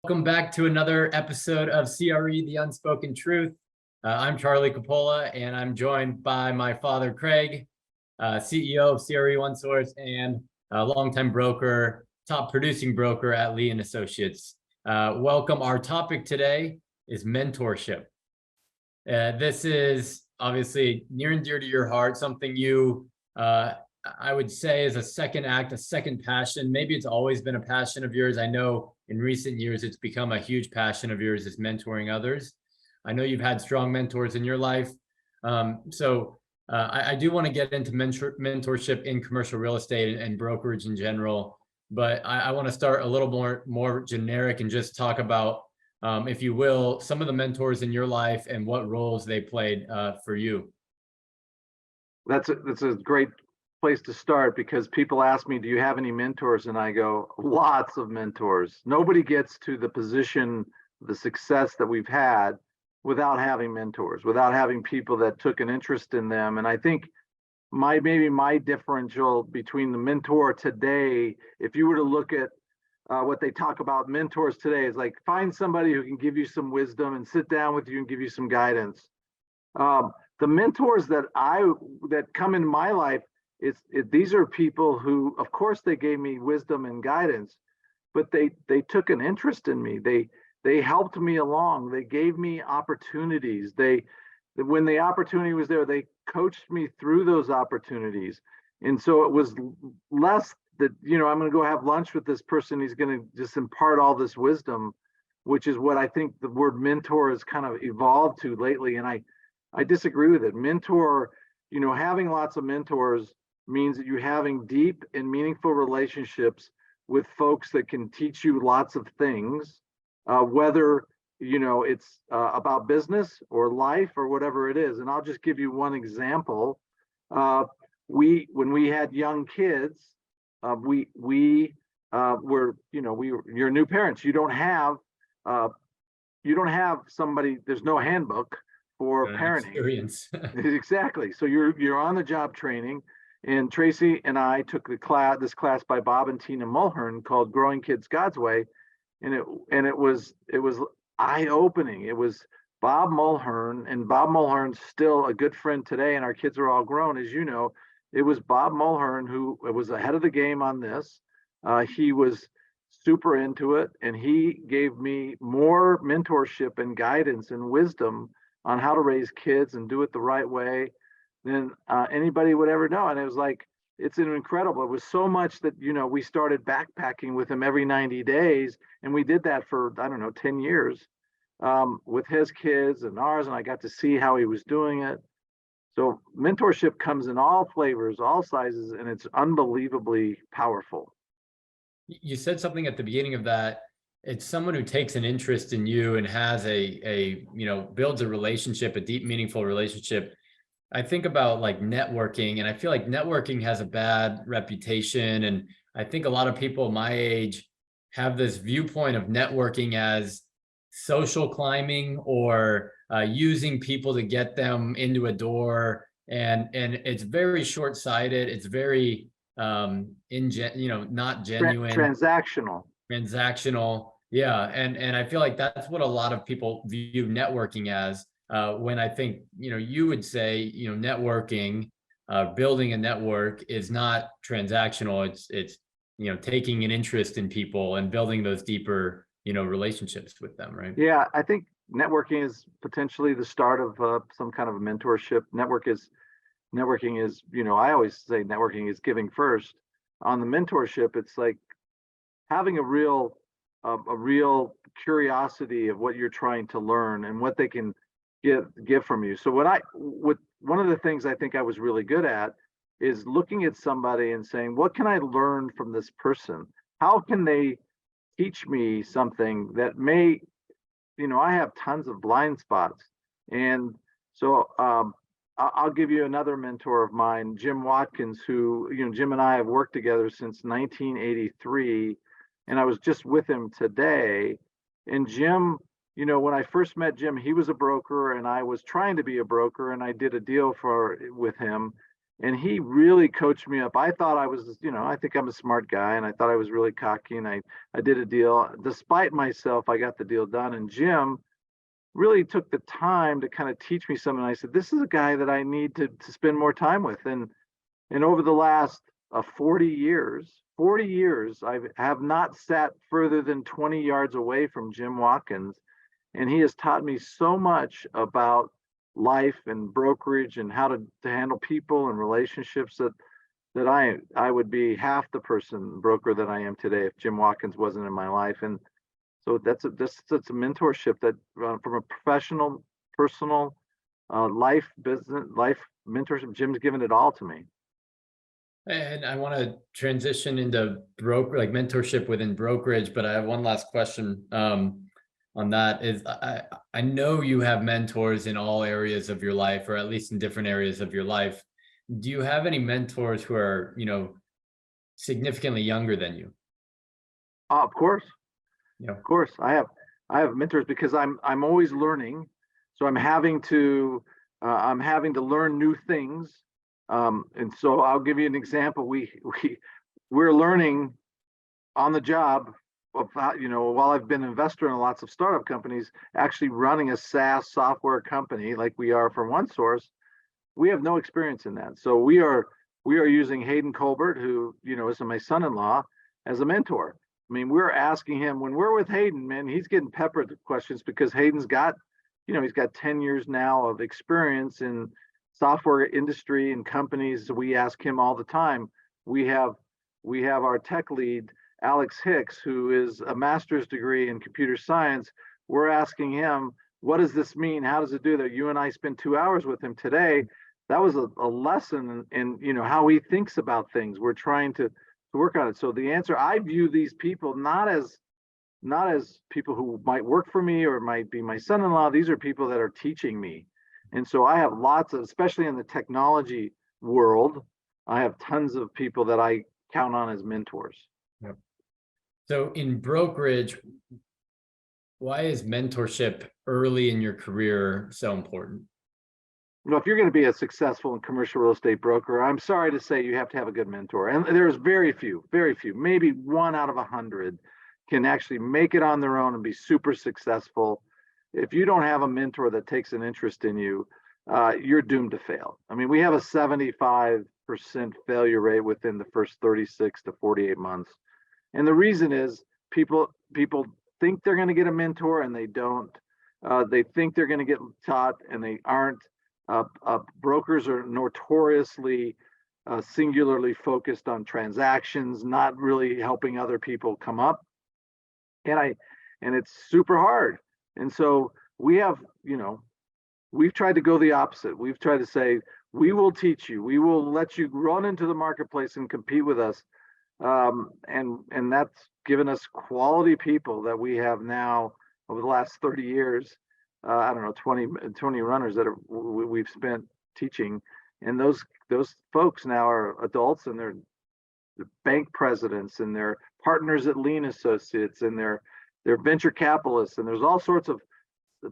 Welcome back to another episode of CRE, The Unspoken Truth. I'm Charlie Coppola, and I'm joined by my father, Craig, CEO of CRE OneSource and a longtime broker, top producing broker at Lee & Associates. Welcome. Our topic today is mentorship. This is obviously near and dear to your heart, something you, I would say, is a second act, a second passion. Maybe it's always been a passion of yours. I know in recent years, it's become a huge passion of yours, is mentoring others. I know you've had strong mentors in your life. I do want to get into mentorship in commercial real estate and brokerage in general, but I want to start a little more generic and just talk about, if you will, some of the mentors in your life and what roles they played for you. That's a great place to start, because people ask me, do you have any mentors? And I go, lots of mentors. Nobody gets to the position, the success that we've had without having mentors, without having people that took an interest in them. And I think maybe my differential between the mentor today, if you were to look at what they talk about mentors today, is like, find somebody who can give you some wisdom and sit down with you and give you some guidance. The mentors that come in my life, these are people who, of course, they gave me wisdom and guidance, but they took an interest in me. They helped me along. They gave me opportunities. When the opportunity was there, they coached me through those opportunities. And so it was less that, I'm going to go have lunch with this person, he's going to just impart all this wisdom, which is what I think the word mentor has kind of evolved to lately. And I disagree with it. Mentor, having lots of mentors means that you're having deep and meaningful relationships with folks that can teach you lots of things, whether it's about business or life or whatever it is. And I'll just give you one example. When we had young kids, we were you're new parents. You don't have somebody. There's no handbook for parenting. Experience. Exactly. So you're on the job training. And Tracy and I took this class by Bob and Tina Mulhern called Growing Kids God's Way. And it was eye-opening. It was Bob Mulhern, and Bob Mulhern's still a good friend today, and our kids are all grown, as you know. It was Bob Mulhern who was ahead of the game on this. He was super into it, and he gave me more mentorship and guidance and wisdom on how to raise kids and do it the right way than anybody would ever know. And it was like, it's incredible. It was so much that, we started backpacking with him every 90 days. And we did that for, 10 years with his kids and ours. And I got to see how he was doing it. So mentorship comes in all flavors, all sizes, and it's unbelievably powerful. You said something at the beginning of that. It's someone who takes an interest in you and has builds a relationship, a deep, meaningful relationship. I think about like networking, and I feel like networking has a bad reputation. And I think a lot of people my age have this viewpoint of networking as social climbing or using people to get them into a door. And it's very short-sighted. It's very not genuine. Transactional. Yeah. And I feel like that's what a lot of people view networking as. When I think, you would say, networking, building a network is not transactional. It's taking an interest in people and building those deeper, relationships with them, right? Yeah, I think networking is potentially the start of some kind of a mentorship. Networking is, I always say networking is giving first. On the mentorship, it's like having a real curiosity of what you're trying to learn and what they can give from you. So one of the things I think I was really good at is looking at somebody and saying, what can I learn from this person? How can they teach me something that may, I have tons of blind spots. And so I'll give you another mentor of mine, Jim Watkins, who, Jim and I have worked together since 1983. And I was just with him today. And Jim, when I first met Jim, he was a broker and I was trying to be a broker, and I did a deal with him. And he really coached me up. I thought I was, I think I'm a smart guy, and I thought I was really cocky, and I did a deal. Despite myself, I got the deal done. And Jim really took the time to kind of teach me something. I said, this is a guy that I need to spend more time with. And over the last 40 years, I have not sat further than 20 yards away from Jim Watkins. And he has taught me so much about life and brokerage and how to handle people and relationships that I would be half the broker that I am today if Jim Watkins wasn't in my life. And so that's a mentorship that from a professional, personal, life, business, life mentorship. Jim's given it all to me. And I want to transition into mentorship within brokerage, but I have one last question on that. Is I know you have mentors in all areas of your life, or at least in different areas of your life. Do you have any mentors who are, significantly younger than you? Of course. Yeah. Of course. I have mentors because I'm always learning. So I'm having to learn new things. And so I'll give you an example. We're learning on the job about, while I've been an investor in lots of startup companies, actually running a SaaS software company like we are for OneSource, we have no experience in that. So we are using Hayden Colbert, who, is my son-in-law, as a mentor. I mean, we're asking him when we're with Hayden, man, he's getting peppered with questions because Hayden's got, he's got 10 years now of experience in software industry and companies. So we ask him all the time. We have our tech lead, Alex Hicks, who is a master's degree in computer science. We're asking him, what does this mean? How does it do that? You and I spent 2 hours with him today. That was a lesson in how he thinks about things. We're trying to work on it. So the answer, I view these people not as people who might work for me or might be my son-in-law. These are people that are teaching me. And so I have lots of, especially in the technology world, I have tons of people that I count on as mentors. Yep. So in brokerage, why is mentorship early in your career so important? If you're going to be a successful and commercial real estate broker, I'm sorry to say you have to have a good mentor. And there's very few, maybe 1 out of 100 can actually make it on their own and be super successful. If you don't have a mentor that takes an interest in you, you're doomed to fail. I mean, we have a 75% failure rate within the first 36 to 48 months. And the reason is people think they're going to get a mentor and they don't. They think they're going to get taught and they aren't. Brokers are notoriously singularly focused on transactions, not really helping other people come up. And it's super hard. And so we've tried to go the opposite. We've tried to say, we will teach you, we will let you run into the marketplace and compete with us. And that's given us quality people that we have now over the last 30 years. I don't know, 20 runners that we've spent teaching. And those folks now are adults and they're bank presidents and they're partners at Lean Associates and they're venture capitalists. And there's all sorts of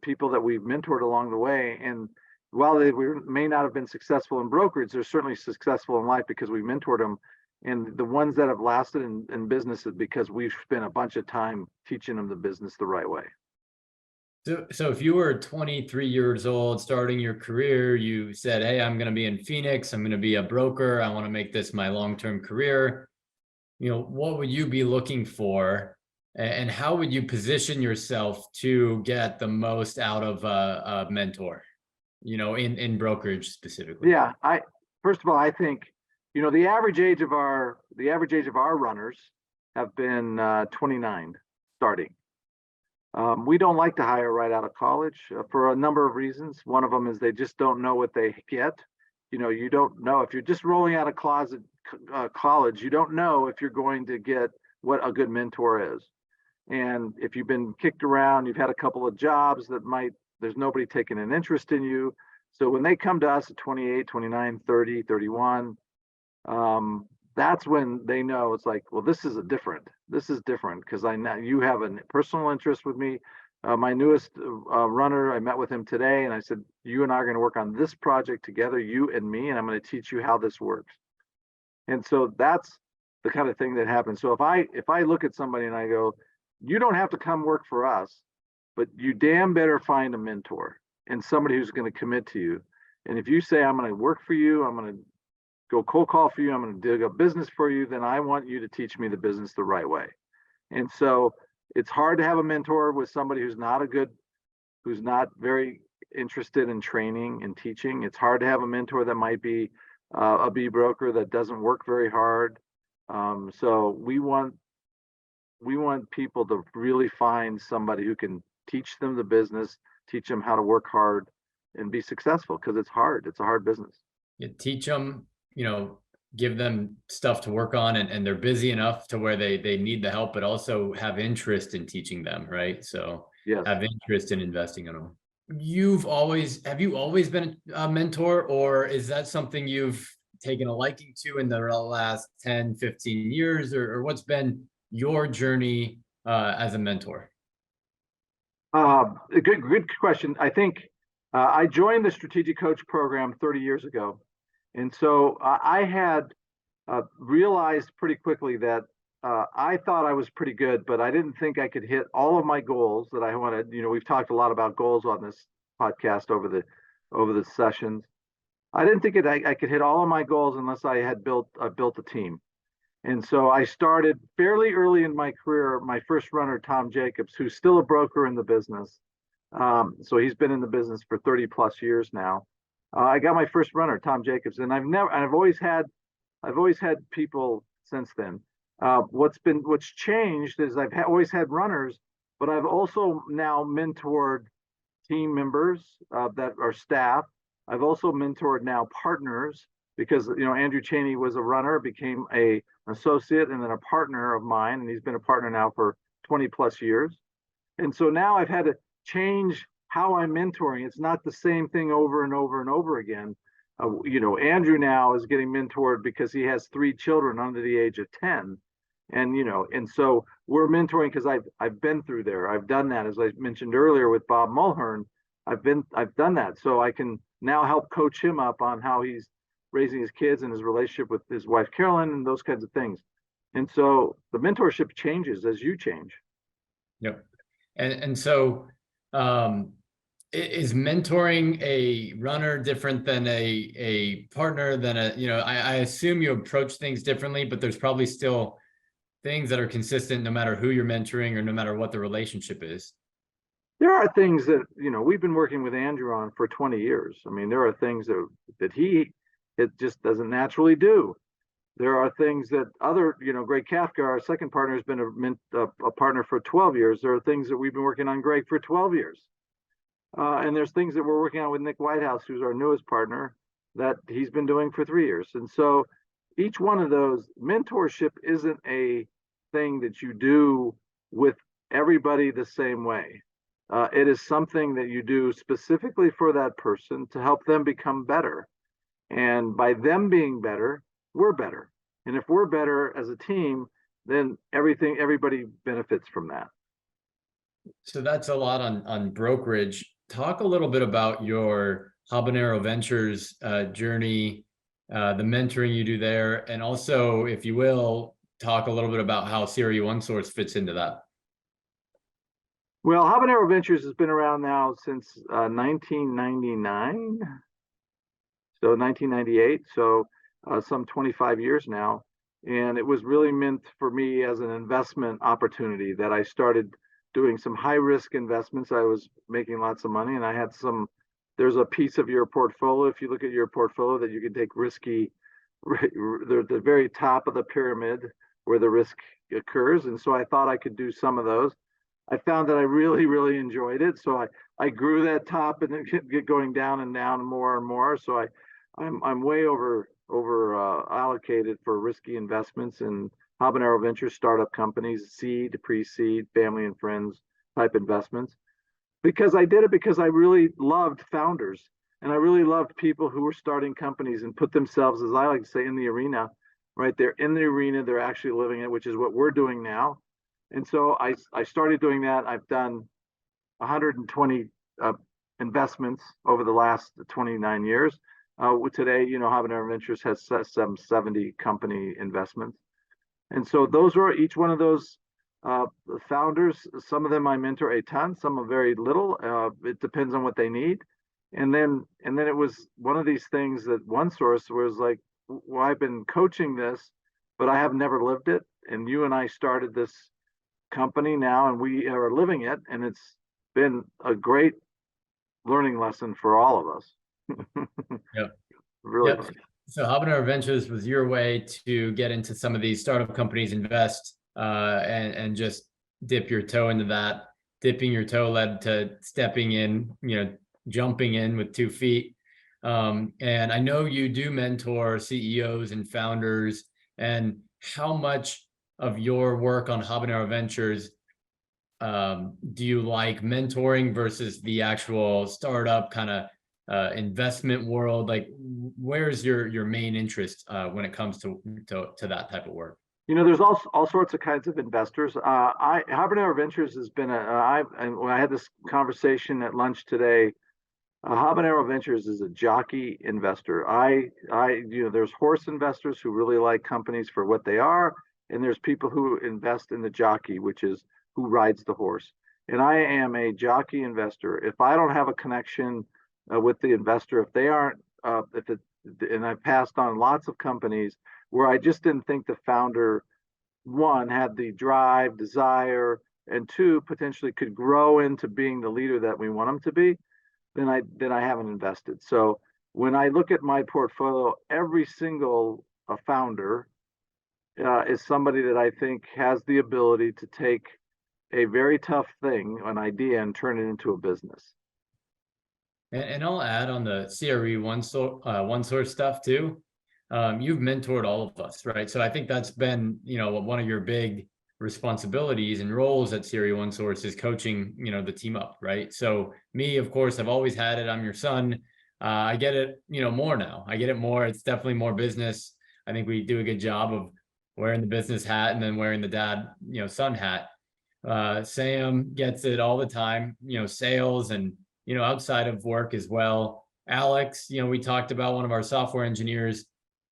people that we've mentored along the way. And while they may not have been successful in brokerage, they're certainly successful in life because we mentored them. And the ones that have lasted in business is because we've spent a bunch of time teaching them the business the right way. So if you were 23 years old, starting your career, you said, hey, I'm going to be in Phoenix. I'm going to be a broker. I want to make this my long-term career. What would you be looking for? And how would you position yourself to get the most out of a mentor, in brokerage specifically? Yeah, first of all, I think, the average age of our runners have been 29 starting. We don't like to hire right out of college for a number of reasons. One of them is they just don't know what they get. You don't know if you're just rolling out of college, you don't know if you're going to get what a good mentor is. And if you've been kicked around, you've had a couple of jobs there's nobody taking an interest in you. So when they come to us at 28, 29, 30, 31, that's when they know it's like, well, this is different because I know you have a personal interest with me. My newest runner, I met with him today and I said, you and I are going to work on this project together, you and me, and I'm going to teach you how this works. And so that's the kind of thing that happens. So if I look at somebody and I go, you don't have to come work for us, but you damn better find a mentor and somebody who's going to commit to you. And if you say, I'm going to work for you, I'm going to go cold call for you, I'm going to dig up business for you, then I want you to teach me the business the right way. And so it's hard to have a mentor with somebody who's not very interested in training and teaching. It's hard to have a mentor that might be a B broker that doesn't work very hard. So we want people to really find somebody who can teach them the business, teach them how to work hard and be successful, because it's hard. It's a hard business. You teach them, give them stuff to work on, and they're busy enough to where they need the help, but also have interest in teaching them, right? So Yes. Have interest in investing in them. Have you always been a mentor, or is that something you've taken a liking to in the last 10, 15 years, or what's been your journey as a mentor? A good question. I think I joined the Strategic Coach program 30 years ago. And so I had realized pretty quickly that I thought I was pretty good, but I didn't think I could hit all of my goals that I wanted. We've talked a lot about goals on this podcast over the sessions. I didn't think I could hit all of my goals unless I had built a team. And so I started fairly early in my career. My first runner, Tom Jacobs, who's still a broker in the business. So he's been in the business for 30 plus years now. I got my first runner, Tom Jacobs, and I've always had people since then. What's changed is I've always had runners, but I've also now mentored team members that are staff. I've also mentored now partners, because Andrew Cheney was a runner, became an associate and then a partner of mine, and he's been a partner now for 20 plus years. And so now I've had to change how I'm mentoring. It's not the same thing over and over and over again. Andrew now is getting mentored because he has 3 children under the age of 10. And so we're mentoring because I've been through there. I've done that, as I mentioned earlier with Bob Mulhern. I've done that. So I can now help coach him up on how he's raising his kids and his relationship with his wife, Carolyn, and those kinds of things. And so the mentorship changes as you change. Yep. And so is mentoring a runner different than a partner than I assume you approach things differently, but there's probably still things that are consistent no matter who you're mentoring or no matter what the relationship is. There are things that, we've been working with Andrew on for 20 years. I mean, there are things that it just doesn't naturally do. There are things that other, Greg Kafka, our second partner, has been a partner for 12 years. There are things that we've been working on, Greg, for 12 years. And there's things that we're working on with Nick Whitehouse, who's our newest partner, that he's been doing for 3 years. And so each one of those, mentorship isn't a thing that you do with everybody the same way. It is something that you do specifically for that person to help them become better. And by them being better, we're better. And if we're better as a team, then everybody benefits from that. So that's a lot on brokerage. Talk a little bit about your Habanero Ventures journey, the mentoring you do there, and also, if you will, talk a little bit about how CRE OneSource fits into that. Well, Habanero Ventures has been around now since 1999, so 1998, so some 25 years now. And it was really meant for me as an investment opportunity that I started doing some high risk investments. I was making lots of money, and I had there's a piece of your portfolio, if you look at your portfolio, that you can take risky, the very top of the pyramid where the risk occurs. And so I thought I could do some of those. I found that I really, really enjoyed it. So I grew that top and then get going down and down more and more. So I'm way over allocated for risky investments in Habanero Ventures, startup companies, seed, pre-seed, family and friends type investments. Because I did it because I really loved founders, and I really loved people who were starting companies and put themselves, as I like to say, in the arena, right? They're in the arena, they're actually living it, which is what we're doing now. And so I started doing that. I've done 120 investments over the last 29 years. Today, Habanero Ventures has some 70 company investments. And so those are each one of those founders. Some of them I mentor a ton, some are very little. It depends on what they need. And then it was one of these things that OneSource was like, well, I've been coaching this, but I have never lived it. And you and I started this company now, and we are living it, and it's been a great learning lesson for all of us. Yep. Really. Yep. So Habanero Ventures was your way to get into some of these startup companies, invest, and just dip your toe into that. Dipping your toe led to stepping in, jumping in with 2 feet. And I know you do mentor CEOs and founders. And how much of your work on Habanero Ventures do you like mentoring versus the actual startup kind of investment world? Like, where's your main interest when it comes to that type of work? There's all sorts of kinds of investors. Habanero Ventures has been when I had this conversation at lunch today, Habanero Ventures is a jockey investor. There's horse investors who really like companies for what they are, and there's people who invest in the jockey, which is who rides the horse. And I am a jockey investor. If I don't have a connection with the investor, if they aren't, and I've passed on lots of companies where I just didn't think the founder, one, had the drive, desire, and two, potentially could grow into being the leader that we want them to be, then I haven't invested. So when I look at my portfolio, every single founder is somebody that I think has the ability to take a very tough thing, an idea, and turn it into a business. And I'll add on the CRE OneSource stuff too. You've mentored all of us, right? So I think that's been, one of your big responsibilities and roles at CRE OneSource is coaching, the team up, right? So me, of course, I've always had it. I'm your son. I get it, more now. I get it more. It's definitely more business. I think we do a good job of wearing the business hat and then wearing the dad, son hat. Sam gets it all the time, sales and, outside of work as well. Alex, we talked about one of our software engineers.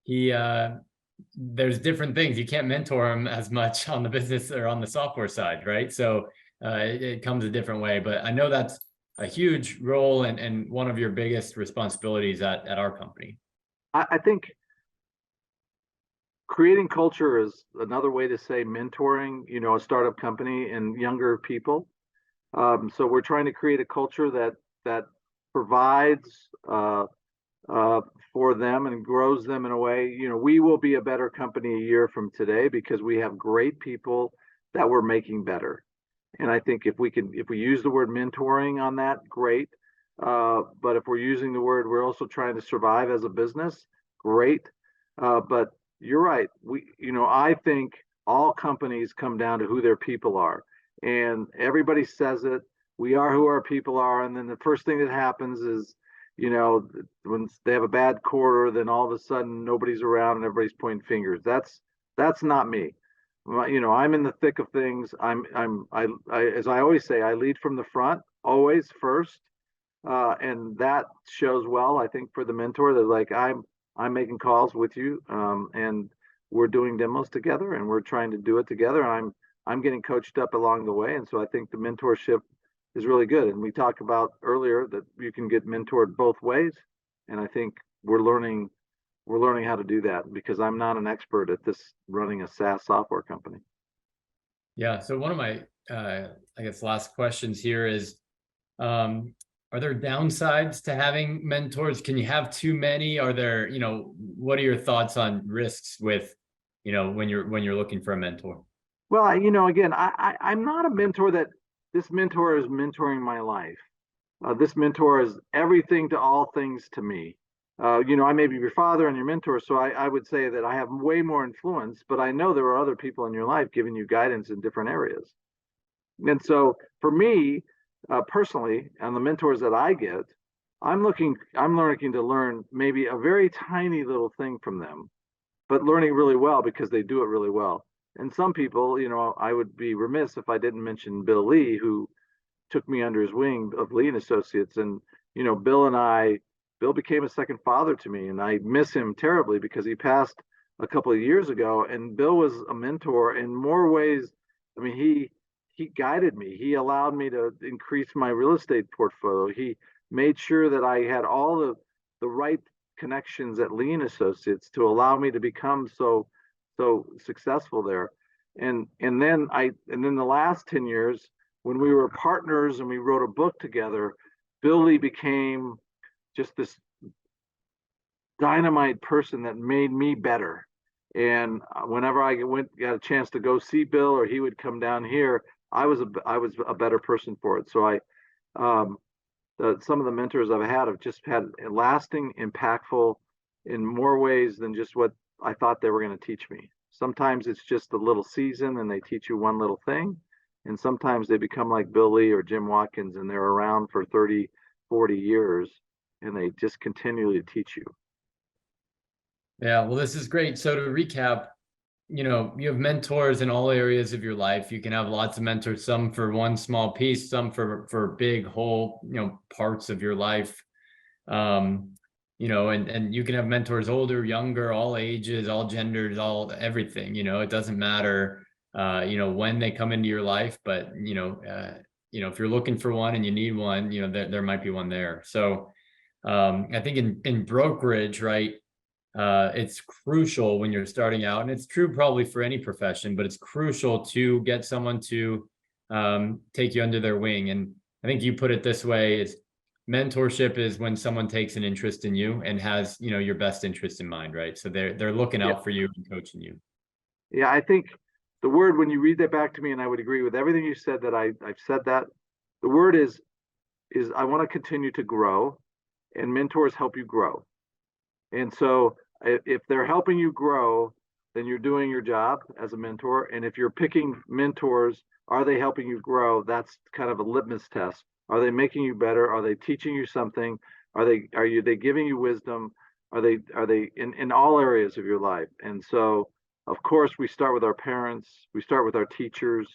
There's different things. You can't mentor him as much on the business or on the software side, right? So it comes a different way, but I know that's a huge role and one of your biggest responsibilities at our company. I think creating culture is another way to say mentoring, a startup company and younger people. So we're trying to create a culture that provides for them and grows them in a way. We will be a better company a year from today because we have great people that we're making better. And I think if we use the word mentoring on that, great. But if we're using the word, we're also trying to survive as a business, great. But you're right. I think all companies come down to who their people are. And everybody says it. We are who our people are. And then the first thing that happens is, when they have a bad quarter, then all of a sudden nobody's around and everybody's pointing fingers. That's not me. I'm in the thick of things. As I always say, I lead from the front, always first. And that shows well, I think, for the mentor. That like I'm making calls with you, and we're doing demos together, and we're trying to do it together. And I'm getting coached up along the way, and so I think the mentorship is really good. And we talked about earlier that you can get mentored both ways, and I think we're learning how to do that because I'm not an expert at this running a SaaS software company. Yeah. So one of my, I guess, last questions here is, are there downsides to having mentors? Can you have too many? Are there, what are your thoughts on risks with, when you're looking for a mentor? Well, again, I'm not a mentor that this mentor is mentoring my life. This mentor is everything to all things to me. I may be your father and your mentor, so I would say that I have way more influence, but I know there are other people in your life giving you guidance in different areas. And so for me, personally, and the mentors that I get, I'm learning to learn maybe a very tiny little thing from them, but learning really well because they do it really well. And some people, I would be remiss if I didn't mention Bill Lee, who took me under his wing of Lee and Associates. And, you know, Bill became a second father to me, and I miss him terribly because he passed a couple of years ago. And Bill was a mentor in more ways. I mean, he guided me. He allowed me to increase my real estate portfolio. He made sure that I had all the right connections at Lee and Associates to allow me to become so successful there. And then the last 10 years, when we were partners and we wrote a book together, Billy became just this dynamite person that made me better. And whenever I got a chance to go see Bill, or he would come down here, I was a better person for it. So some of the mentors I've had have just had lasting, impactful in more ways than just what I thought they were going to teach me. Sometimes it's just a little season and they teach you one little thing. And sometimes they become like Bill Lee or Jim Watkins, and they're around for 30, 40 years, and they just continually teach you. Yeah, well, this is great. So to recap, you know, you have mentors in all areas of your life. You can have lots of mentors, some for one small piece, some for big whole, you know, parts of your life. You know, and you can have mentors older, younger, all ages, all genders, all everything, you know, it doesn't matter, you know, when they come into your life, but, you know, if you're looking for one and you need one, you know, there might be one there. So, I think in brokerage, right, it's crucial when you're starting out, and it's true probably for any profession, but it's crucial to get someone to take you under their wing. And I think you put it this way: is mentorship is when someone takes an interest in you and has, you know, your best interest in mind, right? So they're looking out for you and coaching you. Yeah, I think the word, when you read that back to me, and I would agree with everything you said, that I've said that, the word is I want to continue to grow, and mentors help you grow. And so if they're helping you grow, then you're doing your job as a mentor. And if you're picking mentors, are they helping you grow? That's kind of a litmus test. Are they making you better? Are they teaching you something? Are they giving you wisdom? Are they in all areas of your life? And so, of course, we start with our parents, we start with our teachers,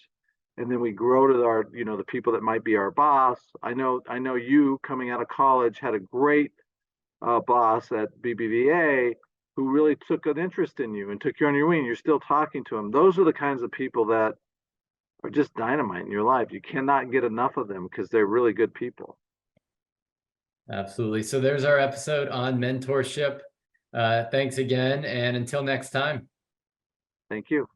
and then we grow to our, you know, the people that might be our boss. I know you, coming out of college, had a great boss at BBVA who really took an interest in you and took you on your wing. You're still talking to them. Those are the kinds of people that are just dynamite in your life. You cannot get enough of them because they're really good people. Absolutely. So there's our episode on mentorship. Thanks again, and until next time. Thank you.